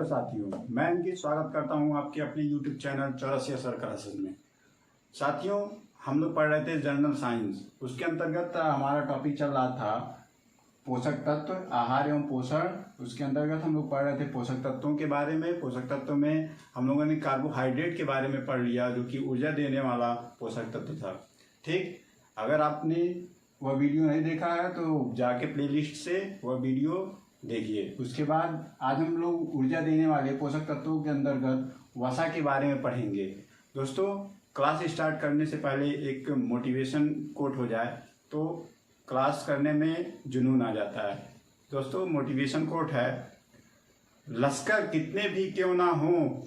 Hello साथियों, मैं इनकी स्वागत करता हूं आपके अपने YouTube channel Chaurasia sir classes में। साथियों, हम लोग पढ़ रहे थे जनरल साइंस। उसके अंतर्गत हमारा टॉपिक चल रहा था पोषक तत्व, आहार एवं पोषण। उसके अंतर्गत हम लोग पढ़ रहे थे पोषक तत्वों के बारे में। पोषक तत्व में हम लोगों ने कार्बोहाइड्रेट के बारे में पढ़ लिया, जो कि ऊर्जा देने वाला पोषक तत्व था। ठीक, अगर आपने वह वीडियो नहीं देखा है तो जाके प्लेलिस्ट से वह वीडियो देखिए। उसके बाद आज हम लोग ऊर्जा देने वाले पोषक तत्वों के अंतर्गत वसा के बारे में पढ़ेंगे। दोस्तों, क्लास स्टार्ट करने से पहले एक मोटिवेशन कोट हो जाए तो क्लास करने में जुनून आ जाता है। दोस्तों, मोटिवेशन कोट है, लश्कर कितने भी क्यों ना हो,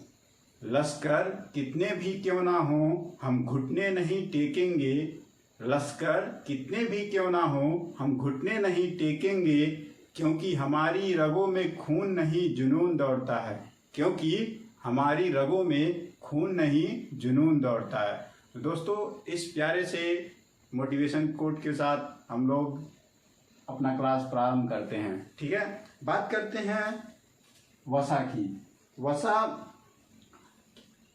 लश्कर कितने भी क्यों ना हो, हम घुटने नहीं टेकेंगे। लश्कर कितने भी क्यों ना हो, हम घुटने नहीं टेकेंगे, क्योंकि हमारी रगों में खून नहीं जुनून दौड़ता है। क्योंकि हमारी रगों में खून नहीं जुनून दौड़ता है। तो दोस्तों, इस प्यारे से मोटिवेशन कोट के साथ हम लोग अपना क्लास प्रारंभ करते हैं। ठीक है, बात करते हैं वसा की। वसा,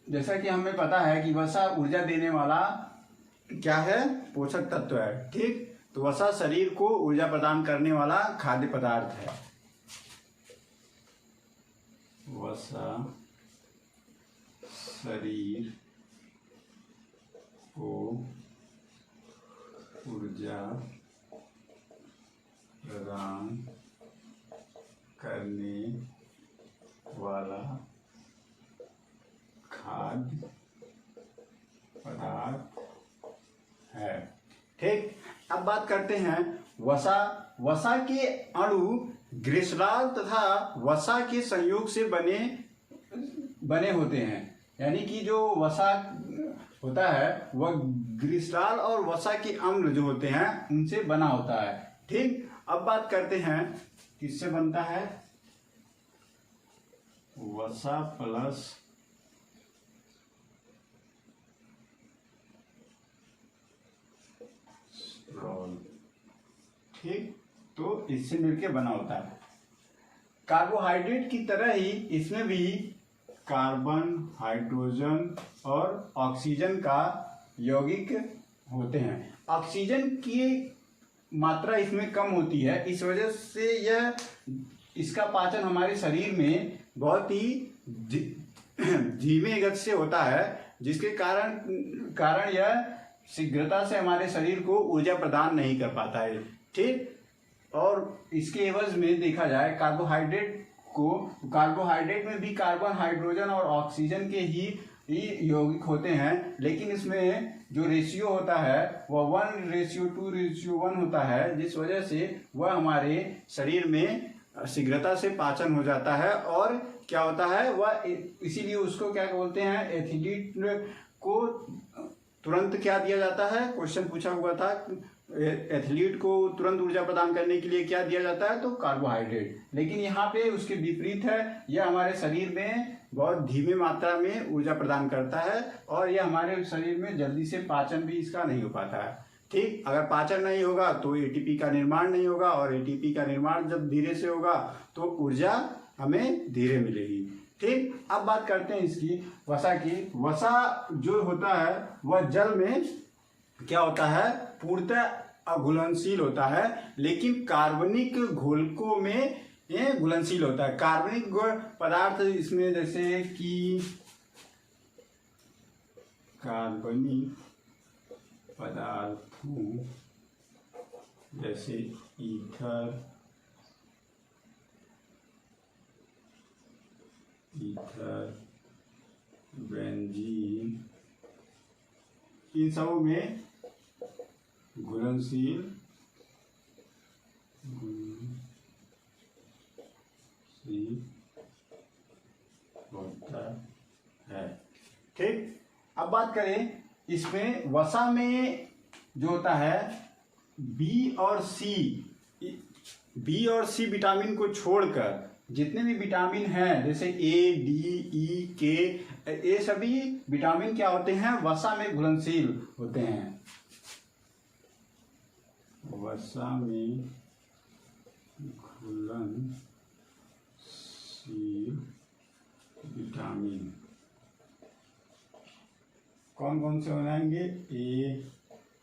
जैसा कि हमें पता है कि वसा ऊर्जा देने वाला क्या है, पोषक तत्व है। ठीक, तो वसा शरीर को ऊर्जा प्रदान करने वाला खाद्य पदार्थ है। वसा शरीर को ऊर्जा प्रदान करने वाला खाद्य पदार्थ है। ठीक, अब बात करते हैं वसा। वसा के अणु ग्लिसरॉल तथा वसा के संयोग से बने होते हैं। यानी कि जो वसा होता है वह ग्लिसरॉल और वसा के अम्ल जो होते हैं उनसे बना होता है। ठीक, अब बात करते हैं किससे बनता है। वसा प्लस स्ट्रॉल। ठीक, तो इससे मिलकर बना होता है। कार्बोहाइड्रेट की तरह ही इसमें भी कार्बन, हाइड्रोजन और ऑक्सीजन का यौगिक होते हैं। ऑक्सीजन की मात्रा इसमें कम होती है, इस वजह से इसका पाचन हमारे शरीर में बहुत ही धीमे गति से होता है, जिसके कारण यह शीघ्रता से हमारे शरीर को ऊर्जा प्रदान नहीं कर पाता है। ठीक, और इसके एवज में देखा जाए कार्बोहाइड्रेट में भी कार्बन, हाइड्रोजन और ऑक्सीजन के ही यौगिक होते हैं, लेकिन इसमें जो रेशियो होता है वह 1:2:1 होता है, जिस वजह से वह हमारे शरीर में शीघ्रता से पाचन हो जाता है। और क्या होता है, वह इसीलिए उसको क्या बोलते हैं, एथलीट को तुरंत क्या दिया जाता है, क्वेश्चन पूछा हुआ था, एथलीट को तुरंत ऊर्जा प्रदान करने के लिए क्या दिया जाता है, तो कार्बोहाइड्रेट। लेकिन यहाँ पे उसके विपरीत है, यह हमारे शरीर में बहुत धीमे मात्रा में ऊर्जा प्रदान करता है और यह हमारे शरीर में जल्दी से पाचन भी इसका नहीं हो पाता है। ठीक, अगर पाचन नहीं होगा तो एटीपी का निर्माण नहीं होगा, और एटीपी का निर्माण जब धीरे से होगा तो ऊर्जा हमें धीरे मिलेगी। ठीक, अब बात करते हैं इसकी वसा की। वसा जो होता है वह जल में क्या होता है, पूर्णतः अघुलनशील होता है, लेकिन कार्बनिक घोलकों में ये घुलनशील होता है। कार्बनिक पदार्थ इसमें जैसे कि कार्बनिक पदार्थों जैसे ईथर, बेंजीन, इन सब में घुलनशील होता है। ठीक, अब बात करें इसमें वसा में जो होता है बी और सी विटामिन को छोड़कर जितने भी विटामिन हैं, जैसे ए, डी, ई, के, ये सभी विटामिन क्या होते हैं, वसा में घुलनशील होते हैं। वसा में घुलनशील विटामिन कौन कौन से हो जाएंगे? ए,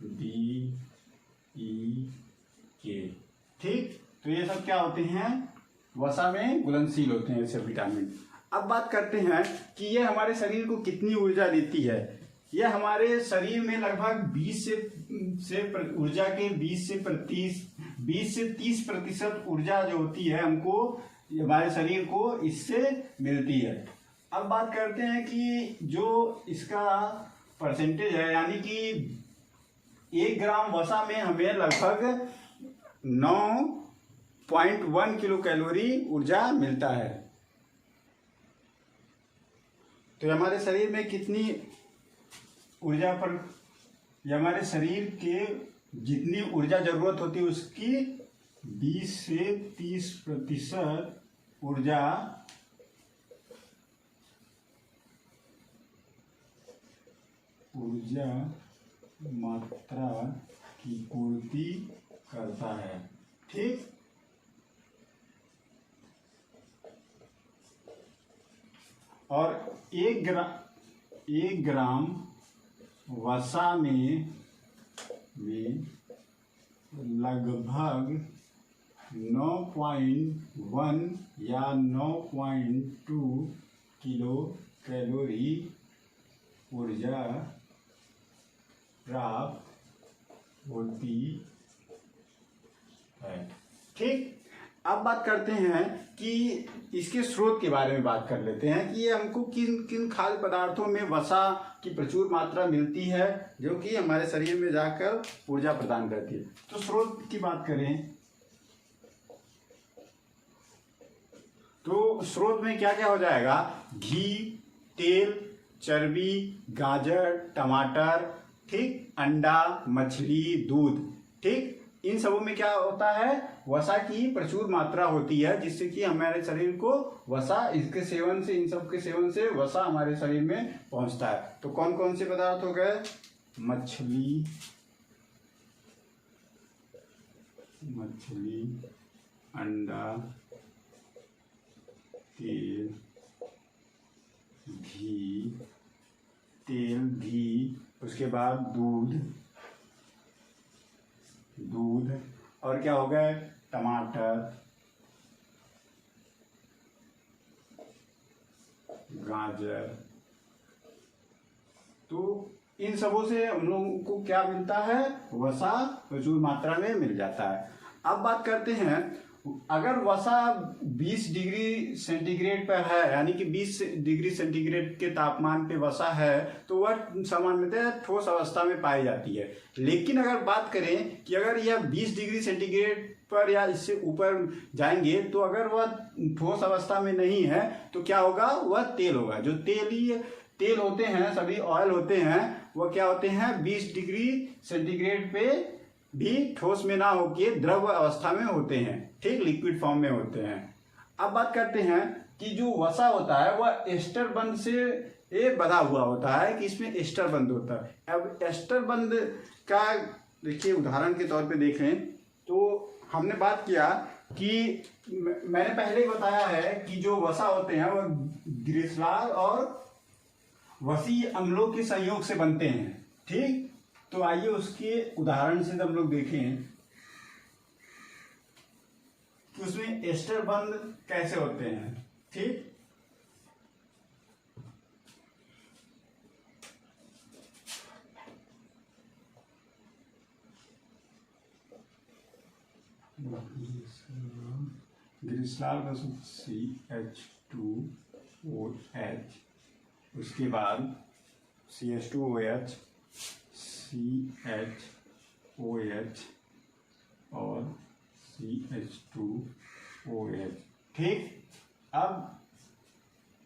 बी, ई, के। ठीक, तो ये सब क्या होते हैं? वसा में घुलनशील होते हैं ऐसे विटामिन। अब बात करते हैं कि ये हमारे शरीर को कितनी ऊर्जा देती है। ये हमारे शरीर में लगभग 20 से ऊर्जा के 20 से 30% ऊर्जा जो होती है हमको हमारे शरीर को इससे मिलती है। अब बात करते हैं कि जो इसका परसेंटेज है, यानी कि 1 ग्राम वसा में हमें लगभग 9.1 किलो कैलोरी ऊर्जा मिलता है। तो हमारे शरीर में कितनी ऊर्जा पर, हमारे शरीर के जितनी ऊर्जा जरूरत होती है उसकी 20 से 30% ऊर्जा मात्रा की पूर्ति करता है। ठीक, और 1 ग्राम वसा में लगभग 9.1 या 9.2 किलो कैलोरी ऊर्जा प्राप्त होती है। ठीक, अब बात करते हैं कि इसके स्रोत के बारे में बात कर लेते हैं कि ये हमको किन किन खाद्य पदार्थों में वसा की प्रचुर मात्रा मिलती है जो कि हमारे शरीर में जाकर ऊर्जा प्रदान करती है। तो स्रोत की बात करें तो स्रोत में क्या क्या हो जाएगा? घी, तेल, चर्बी, गाजर, टमाटर, ठीक, अंडा, मछली, दूध। ठीक, इन सबों में क्या होता है? वसा की प्रचुर मात्रा होती है, जिससे कि हमारे शरीर को वसा, इसके सेवन से, इन सब के सेवन से वसा हमारे शरीर में पहुंचता है। तो कौन कौन से पदार्थ हो गए? मछली, अंडा, तेल, घी, उसके बाद दूध, और क्या हो गए? टमाटर, गाजर। तो इन सबों से हम लोगों को क्या मिलता है? वसा प्रचुर मात्रा में मिल जाता है। अब बात करते हैं, अगर वसा 20 डिग्री सेंटीग्रेड पर है, यानी कि 20 डिग्री सेंटीग्रेड के तापमान पे वसा है, तो वह सामान्यतः ठोस अवस्था में पाई जाती है। लेकिन अगर बात करें कि अगर यह 20 डिग्री सेंटीग्रेड पर या इससे ऊपर जाएंगे तो अगर वह ठोस अवस्था में नहीं है तो क्या होगा? वह तेल होगा। जो तेल होते हैं, सभी ऑयल होते हैं, वह क्या होते हैं? 20 डिग्री सेंटीग्रेड पे भी ठोस में ना होके द्रव अवस्था में होते हैं। ठीक, लिक्विड फॉर्म में होते हैं। अब बात करते हैं कि जो वसा होता है वह एस्टर बंध से ये बंधा हुआ होता है, कि इसमें एस्टर बंध होता है। अब एस्टर बंध का देखिए उदाहरण के तौर पे देखें तो हमने बात किया कि मैंने पहले ही बताया है कि जो वसा होते हैं वह ग्लिसरॉल और वसीय अम्लों के संयोग से बनते हैं। ठीक, तो आइए उसके उदाहरण से हम लोग देखें कि उसमें एस्टर बंध कैसे होते हैं। ठीक, ग्लिसरॉल का CH2OH, उसके बाद CH2OH, CHOH और CH2OH। ठीक, अब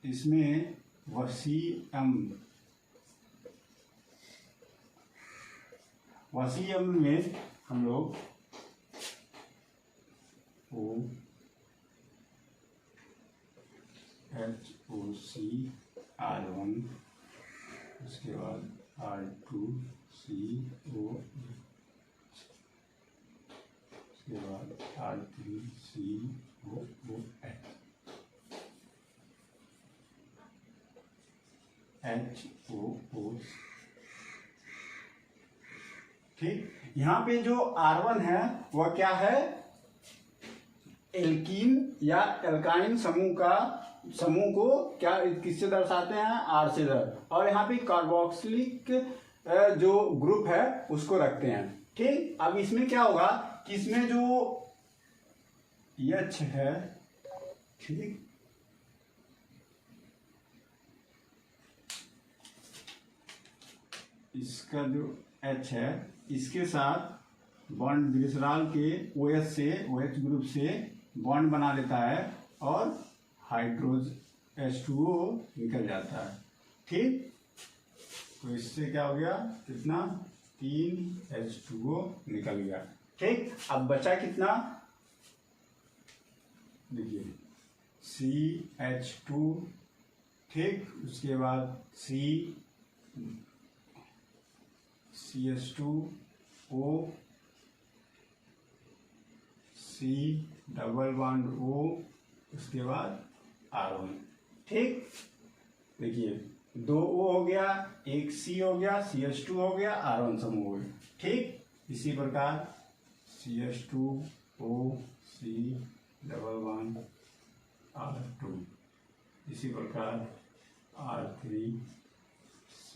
इसमें वसीय अम्ल में हम लोग HOCR1, उसके बाद R2COH, उसके बाद R3COOH। HOO। ठीक, यहाँ पे जो R1 है वह क्या है, एल्कीन या एल्काइन समूह को क्या किससे दर्शाते हैं, R से और यहाँ पे कार्बोक्सिलिक जो ग्रुप है उसको रखते हैं। ठीक, अब इसमें क्या होगा कि इसमें जो H है, ठीक, इसका जो H है इसके साथ बॉन्ड ग्लिसरॉल के OH से, OH ग्रुप से बॉन्ड बना लेता है और हाइड्रोज H2O निकल जाता है। ठीक, तो इससे क्या हो गया, कितना, 3 H2O निकल गया। ठीक, अब बचा कितना, देखिए CH2, ठीक, उसके बाद CH2O, C double bond O, उसके बाद R1। ठीक, देखिए 2 O हो गया, 1 C हो गया, CH2 हो गया, R1 समूह हो गया। ठीक, इसी प्रकार CH2O, C double bond R2, इसी प्रकार R3 C।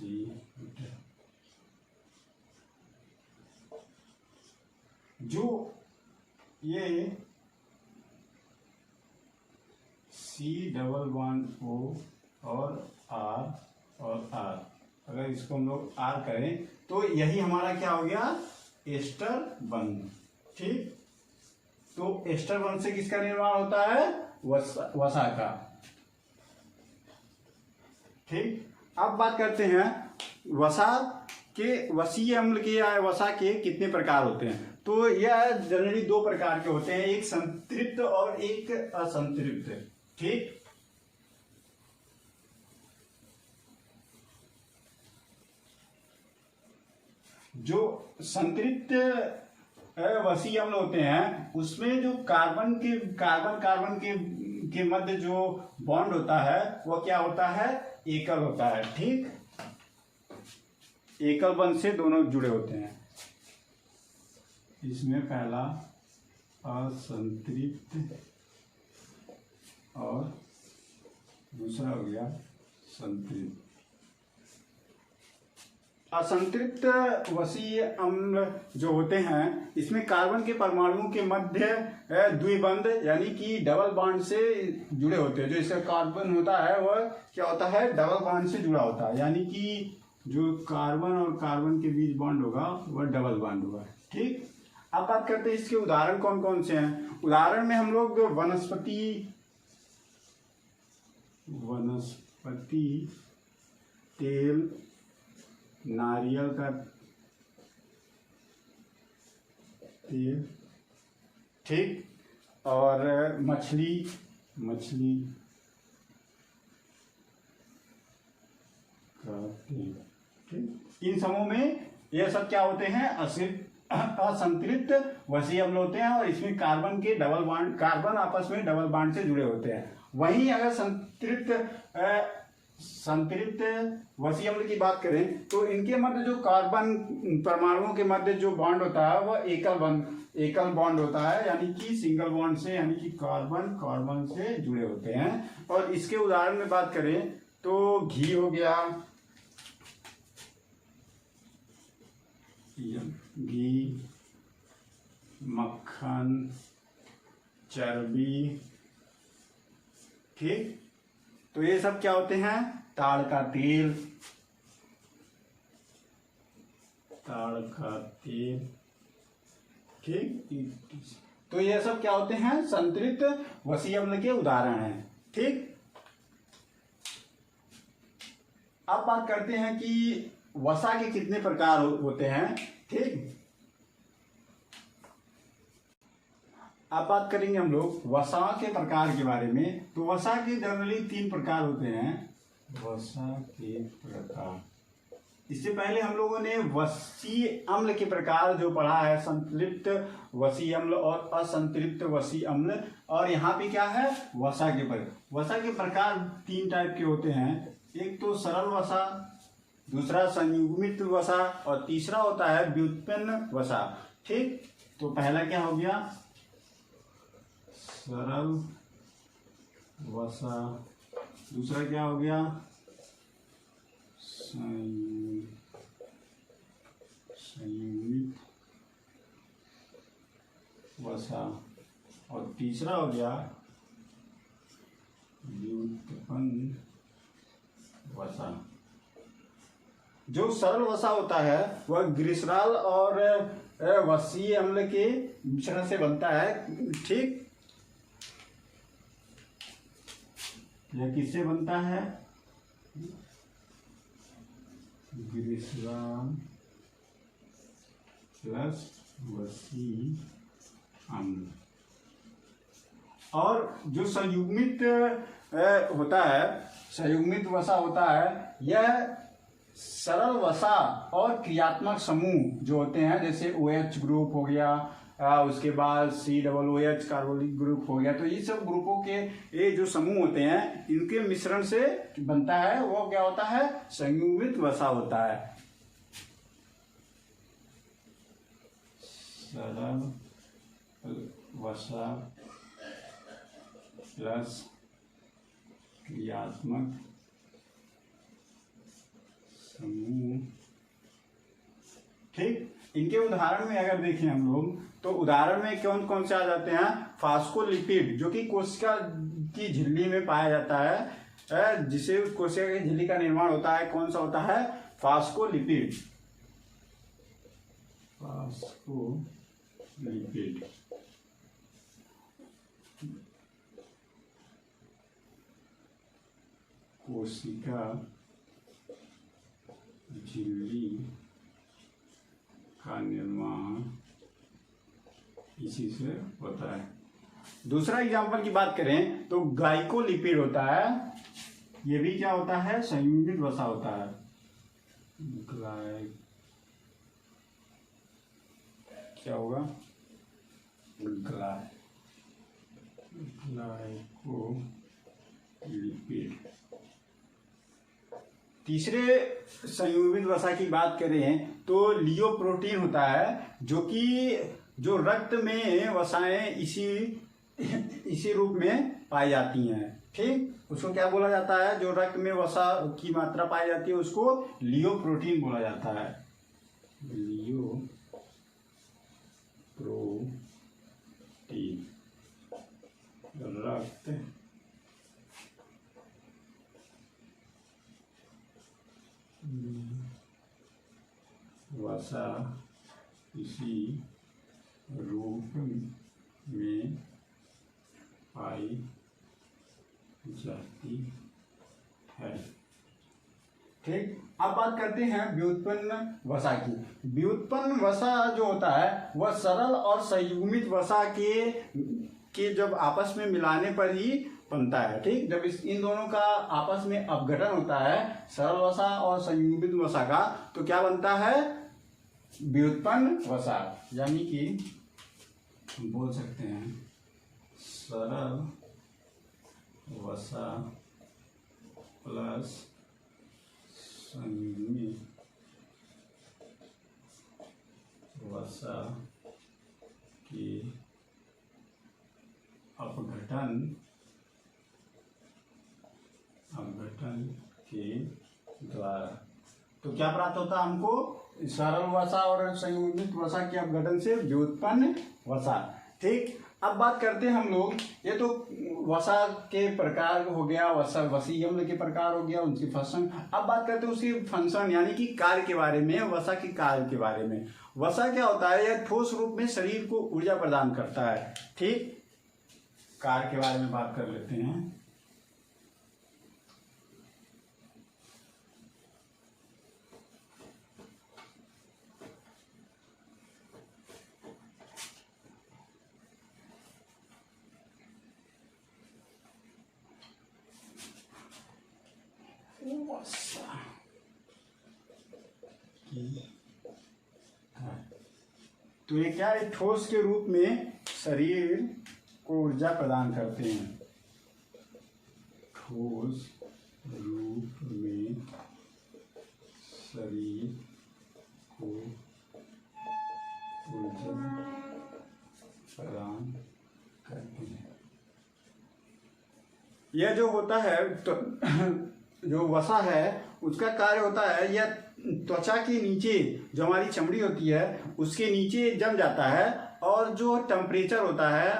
जो ये C डबल बॉन्ड O और R और R, अगर इसको हम लोग R करें तो यही हमारा क्या हो गया, एस्टर बंध। ठीक, तो एस्टर बंध से किसका निर्माण होता है, वसा का। ठीक, अब बात करते हैं वसा के, वसीय अम्ल के या वसा के कितने प्रकार होते हैं। तो यह जनरली 2 प्रकार के होते हैं, एक संतृप्त और एक असंतृप्त। ठीक, जो संतृप्त वसीय अम्ल होते हैं उसमें जो कार्बन के मध्य जो बॉन्ड होता है वह क्या होता है, एकल होता है। ठीक, एकल बंध से दोनों जुड़े होते हैं। इसमें पहला असंतृप्त और दूसरा हो गया संतृप्त। असंतृप्त वसीय अम्ल जो होते हैं इसमें कार्बन के परमाणुओं के मध्य द्विबंध यानी कि डबल बॉन्ड से जुड़े होते हैं। जो इसका कार्बन होता है वह क्या होता है, डबल बॉन्ड से जुड़ा होता है, यानी कि जो कार्बन और कार्बन के बीच बॉन्ड होगा वह डबल बॉन्ड होगा। ठीक, अब बात करते हैं इसके उदाहरण कौन कौन से हैं। उदाहरण में हम लोग वनस्पति तेल, नारियल का तेल, ठीक, और मछली का तेल। ठीक, इन समूह में यह सब क्या होते हैं, असंतृप्त वसीय अम्ल होते हैं और इसमें कार्बन आपस में डबल बॉन्ड से जुड़े होते हैं। वहीं अगर संतृप्त वसीय अम्ल की बात करें तो इनके मध्य जो कार्बन परमाणुओं के मध्य जो बॉन्ड होता है वह एकल बॉन्ड होता है, यानी कि सिंगल बॉन्ड से, यानी कि कार्बन से जुड़े होते हैं। और इसके उदाहरण में बात करें तो घी हो गया, घी, मक्खन, चर्बी। ठीक, तो ये सब क्या होते हैं, ताड़ का तेल, ठीक, तो ये सब क्या होते हैं, संतृप्त वसीय अम्ल के उदाहरण हैं। ठीक, अब बात करते हैं कि वसा के कितने प्रकार होते हैं। ठीक, अब बात करेंगे हम लोग वसा के प्रकार के बारे में। तो वसा के जनरली 3 प्रकार होते हैं। वसा के प्रकार, इससे पहले हम लोगों ने वसीय अम्ल के प्रकार जो पढ़ा है, संतृप्त वसीय अम्ल और असंतृप्त वसीय अम्ल। और यहाँ पे क्या है, वसा के प्रकार 3 टाइप के होते हैं। एक तो सरल वसा, दूसरा संयुग्मित वसा और तीसरा होता है व्युत्पन्न वसा। ठीक, तो पहला क्या हो गया, सरल वसा, दूसरा क्या हो गया, संयुग्मित वसा और तीसरा हो गया व्युत्पन्न वसा। जो सरल वसा होता है वह ग्लिसरॉल और वसीय अम्ल के मिश्रण से बनता है। ठीक, यह किससे बनता है, ग्लिसरॉल प्लस वसीय अम्ल। और जो संयुग्मित होता है, संयुग्मित वसा होता है, यह सरल वसा और क्रियात्मक समूह जो होते हैं, जैसे OH ग्रुप हो गया, उसके बाद COOH कार्बोनिक ग्रुप हो गया, तो ये सब ग्रुपों के ये जो समूह होते हैं इनके मिश्रण से बनता है, वो क्या होता है, संयुग्मित वसा होता है। सरल वसा प्लस क्रियात्मक समूह। ठीक, इनके उदाहरण में अगर देखें हम लोग, तो उदाहरण में कौन कौन से आ जाते हैं, फास्फोलिपिड जो कि कोशिका की झिल्ली में पाया जाता है, जिसे उस कोशिका की झिल्ली का निर्माण होता है, कौन सा होता है, फास्फोलिपिड। फास्फोलिपिड कोशिका झिल्ली का निर्माण इसी से होता है। दूसरा एग्जांपल की बात करें तो ग्लाइकोलिपिड होता है, ये भी क्या होता है, संयुग्मित वसा होता है। क्या होगा, ग्लाइकोलिपिड। तीसरे संयुग्मित वसा की बात करें तो लियोप्रोटीन होता है, जो रक्त में वसाएं इसी रूप में पाई जाती हैं। ठीक, उसको क्या बोला जाता है, जो रक्त में वसा की मात्रा पाई जाती है उसको लियोप्रोटीन बोला जाता है। लियोप्रोटीन रक्त वसा इसी रूप में पाई जाती है। ठीक, अब बात करते हैं व्युत्पन्न वसा की। व्युत्पन्न वसा जो होता है वह सरल और संयुग्मित वसा के जब आपस में मिलाने पर ही बनता है। ठीक, जब इन दोनों का आपस में अपघटन होता है, सरल वसा और संयुग्मित वसा का, तो क्या बनता है, व्युत्पन्न वसा। यानी कि हम बोल सकते हैं सरल वसा प्लस संयुग्मित वसा के अपघटन के द्वारा। तो क्या प्राप्त होता है हमको, सरल वसा और संयुग्मित वसा के अपघटन से व्युत्पन्न वसा। ठीक, अब बात करते हैं हम लोग, ये तो वसा के प्रकार हो गया, वसीय अम्ल के प्रकार हो गया, उनकी फंक्शन। अब बात करते हैं उसकी फंक्शन यानी कि कार्य के बारे में, वसा के कार्य के बारे में। वसा क्या होता है, यह ठोस रूप में शरीर को ऊर्जा प्रदान करता है। ठीक, कार्य के बारे में बात कर लेते हैं। तो ये क्या है, ठोस के रूप में शरीर को ऊर्जा प्रदान करते हैं। ठोस रूप में शरीर को ऊर्जा प्रदान करती है। यह जो होता है तो जो वसा है उसका कार्य होता है, यह त्वचा के नीचे जो हमारी चमड़ी होती है उसके नीचे जम जाता है और जो टेम्परेचर होता है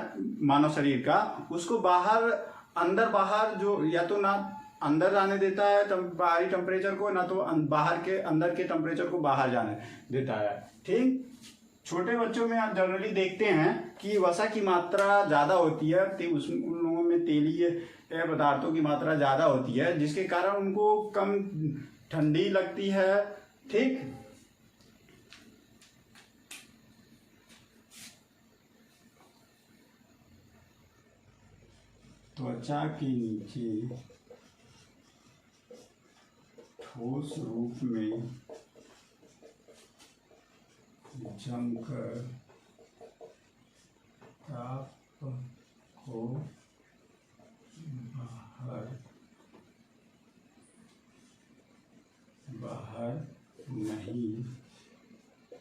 मानव शरीर का उसको बाहर अंदर बाहर जो या तो ना अंदर जाने देता है बाहरी टेम्परेचर को, ना तो बाहर के अंदर के टेम्परेचर को बाहर जाने देता है। ठीक, छोटे बच्चों में आप जनरली देखते हैं कि वसा की मात्रा ज़्यादा होती है, उन लोगों में तेलीय पदार्थों की मात्रा ज़्यादा होती है जिसके कारण उनको कम ठंडी लगती है। ठीक, त्वचा के नीचे ठोस रूप में जमकर ताप को बाहर नहीं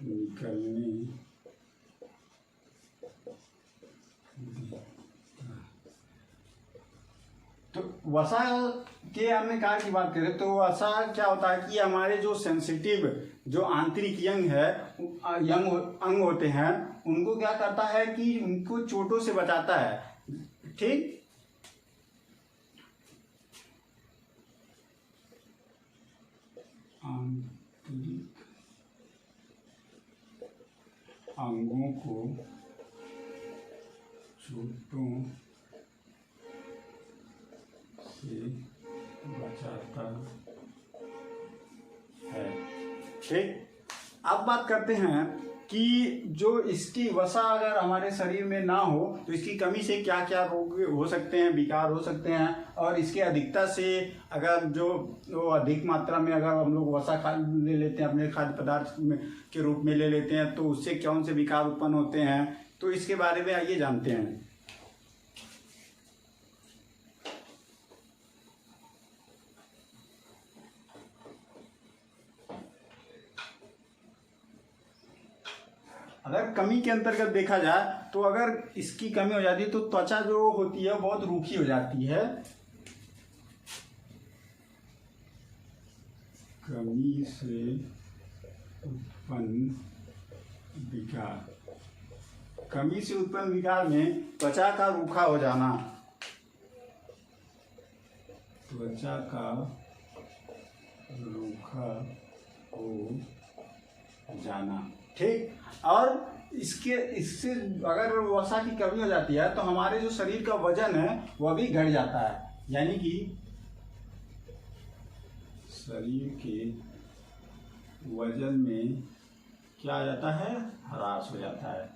निकलने तो वसा के हमने कार्य की बात करें तो वसा क्या होता है कि हमारे जो सेंसिटिव जो आंतरिक अंग होते हैं उनको क्या करता है कि उनको चोटों से बचाता है। ठीक, आंतरिक अंगों को चोटों से बचाता है। ठीक, अब बात करते हैं कि जो इसकी वसा अगर हमारे शरीर में ना हो तो इसकी कमी से क्या क्या रोग हो सकते हैं, विकार हो सकते हैं, और इसके अधिकता से अगर जो अधिक मात्रा में अगर हम लोग वसा खा ले लेते हैं अपने खाद्य पदार्थ के रूप में ले लेते हैं तो उससे कौन से विकार उत्पन्न होते हैं, तो इसके बारे में आइए जानते हैं। अगर कमी के अंतर्गत देखा जाए तो अगर इसकी कमी हो जाती है तो त्वचा जो होती है बहुत रूखी हो जाती है। कमी से उत्पन्न विकार, कमी से उत्पन्न विकार में त्वचा का रूखा हो जाना, त्वचा का रूखा हो जाना। ठीक, और इससे अगर वसा की कमी हो जाती है तो हमारे जो शरीर का वजन है वह भी घट जाता है, यानी कि शरीर के वजन में क्या आ जाता है, ह्रास हो जाता है।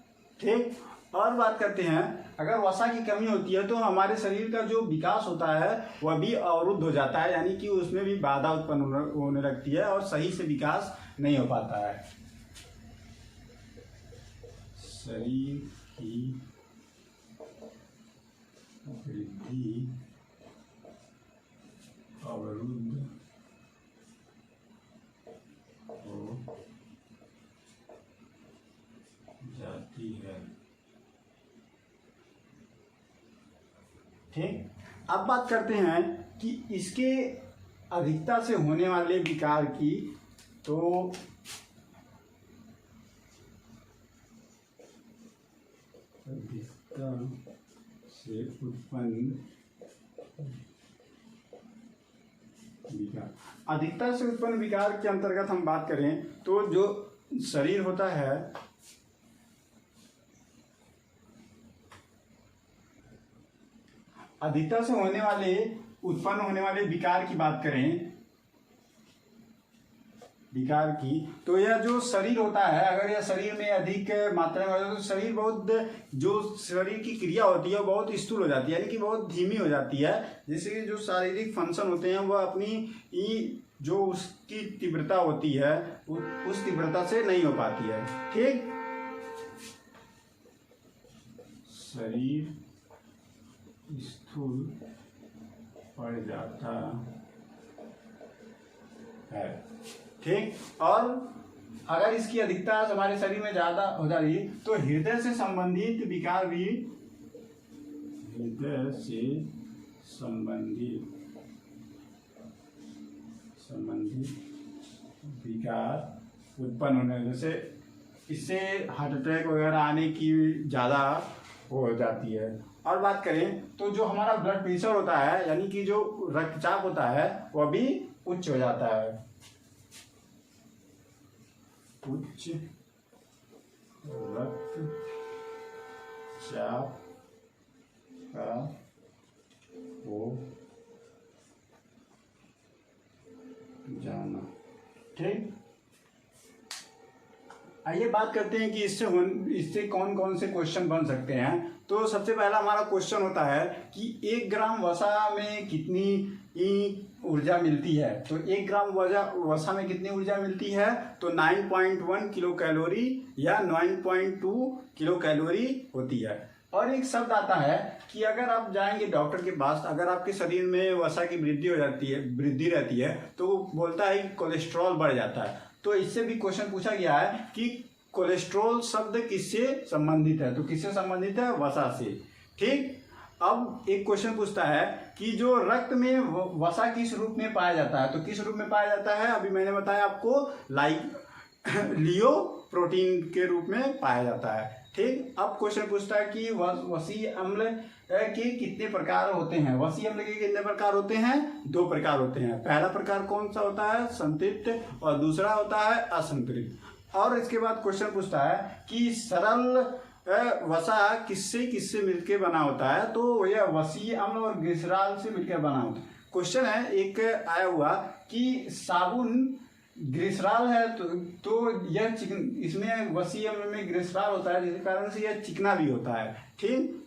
ठीक, और बात करते हैं अगर वसा की कमी होती है तो हमारे शरीर का जो विकास होता है वह भी अवरुद्ध हो जाता है, यानी कि उसमें भी बाधा उत्पन्न होने लगती है और सही से विकास नहीं हो पाता है। शरीर की वृद्धि अवरुद्ध हो जाती है। ठीक, अब बात करते हैं कि इसके अधिकता से होने वाले विकार की, तो अधिकता से उत्पन्न विकार, अधिकता से उत्पन्न विकार के अंतर्गत हम बात करें तो जो शरीर होता है अधिकता से उत्पन्न होने वाले विकार की बात करें, विकार की, तो यह जो शरीर होता है अगर यह शरीर में अधिक मात्रा में हो तो शरीर बहुत, जो शरीर की क्रिया होती है बहुत स्थूल हो जाती है, यानी कि बहुत धीमी हो जाती है। जैसे कि जो शारीरिक फंक्शन होते हैं वह अपनी जो उसकी तीव्रता होती है उस तीव्रता से नहीं हो पाती है। ठीक, शरीर स्थूल पड़ जाता है। ठीक, और अगर इसकी अधिकता हमारे शरीर में ज्यादा हो जा रही तो हृदय से संबंधित विकार भी, हृदय से संबंधित विकार उत्पन्न होने, जैसे इससे हार्ट अटैक वगैरह आने की ज़्यादा हो जाती है। और बात करें तो जो हमारा ब्लड प्रेशर होता है, यानी कि जो रक्तचाप होता है, वह भी उच्च हो जाता है। उच्च रक्तचाप का हो जाना। ठीक, आइए बात करते हैं कि इससे कौन कौन से क्वेश्चन बन सकते हैं। तो सबसे पहला हमारा क्वेश्चन होता है कि 1 ग्राम वसा में कितनी ऊर्जा मिलती है। तो 1 ग्राम वसा में कितनी ऊर्जा मिलती है, तो 9.1 किलो कैलोरी या 9.2 किलो कैलोरी होती है। और एक शब्द आता है कि अगर आप जाएंगे डॉक्टर के पास, अगर आपके शरीर में वसा की वृद्धि रहती है तो वो बोलता है कि कोलेस्ट्रॉल बढ़ जाता है। तो इससे भी क्वेश्चन पूछा गया है कि कोलेस्ट्रॉल शब्द किससे संबंधित है, तो किससे संबंधित है, वसा से। ठीक, अब एक क्वेश्चन पूछता है कि जो रक्त में वसा किस रूप में पाया जाता है, तो किस रूप में पाया जाता है, अभी मैंने बताया आपको, लियो प्रोटीन के रूप में पाया जाता है। ठीक, अब क्वेश्चन पूछता है कि वसीय अम्ल के कितने प्रकार होते हैं। वसीय अम्ल के कितने प्रकार होते हैं, 2 प्रकार होते हैं। पहला प्रकार कौन सा होता है, संतृप्त, और दूसरा होता है असंतृप्त। और इसके बाद क्वेश्चन पूछता है कि सरल वसा किससे मिलकर बना होता है, तो यह वसीय अम्ल और ग्लिसरॉल से मिलकर बना होता है। क्वेश्चन है एक आया हुआ कि साबुन ग्लिसरॉल है तो यह इसमें वसीय अम्ल में ग्लिसरॉल होता है, जिसके कारण से यह चिकना भी होता है। ठीक,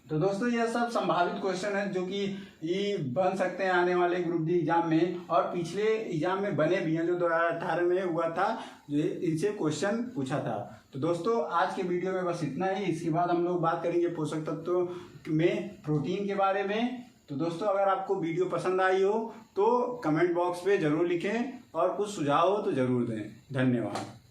तो दोस्तों यह सब संभावित क्वेश्चन है जो कि बन सकते हैं आने वाले ग्रुप डी एग्जाम में, और पिछले एग्जाम में बने भी हैं जो 2018 में हुआ था, इनसे क्वेश्चन पूछा था। तो दोस्तों आज के वीडियो में बस इतना ही। इसके बाद हम लोग बात करेंगे पोषक तत्वों में प्रोटीन के बारे में। तो दोस्तों अगर आपको वीडियो पसंद आई हो तो कमेंट बॉक्स पे जरूर लिखें, और कुछ सुझाव हो तो जरूर दें। धन्यवाद।